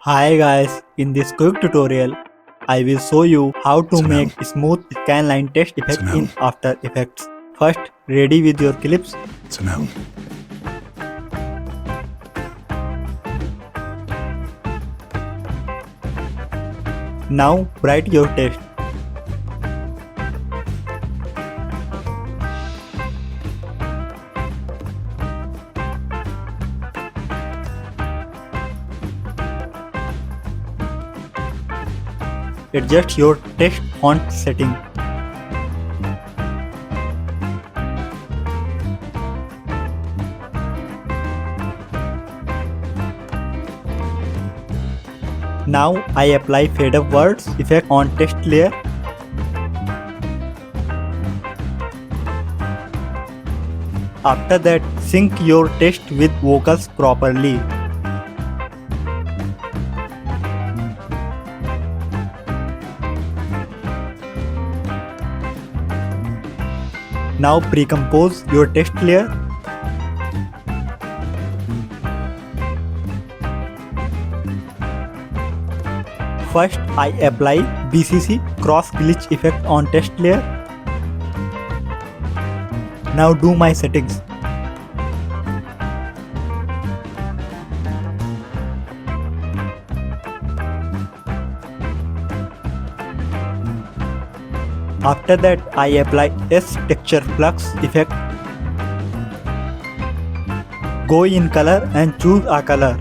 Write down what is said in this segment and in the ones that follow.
Hi guys, in this quick tutorial, I will show you how to make smooth scanline text effect in After Effects. First, ready with your clips. It's a noun. Now write your text. Adjust your text font setting. Now I apply fade up words effect on text layer. After that, sync your text with vocals properly. Now pre-compose your text layer. First, I apply BCC cross glitch effect on text layer. Now do my settings. After that, I apply S texture flux effect. Go in color and choose a color.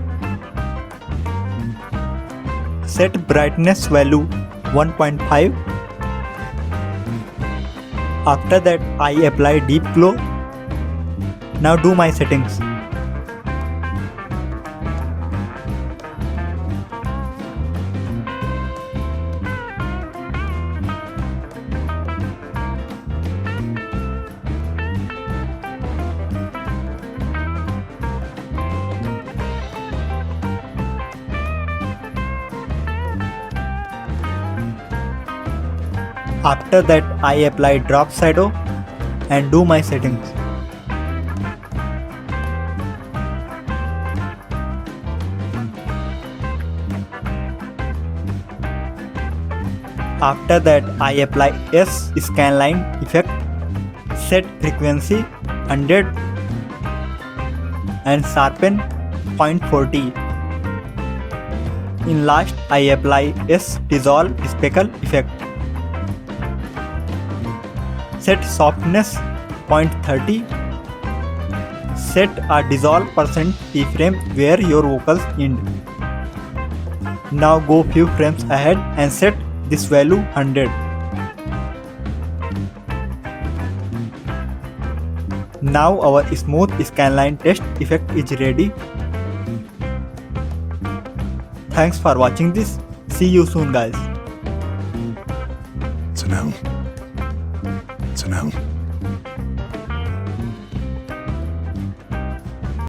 Set brightness value 1.5. After that, I apply deep glow. Now do my settings. After that, I apply drop shadow and do my settings. After that, I apply S scanline effect, set frequency 100 and sharpen 0.40. In last, I apply S dissolve speckle effect. Set softness 0.30. Set a dissolve percent keyframe where your vocals end. Now go few frames ahead and set this value 100. Now our smooth scanline text effect is ready. Thanks for watching this. See you soon guys. It's a noun. It's a noun.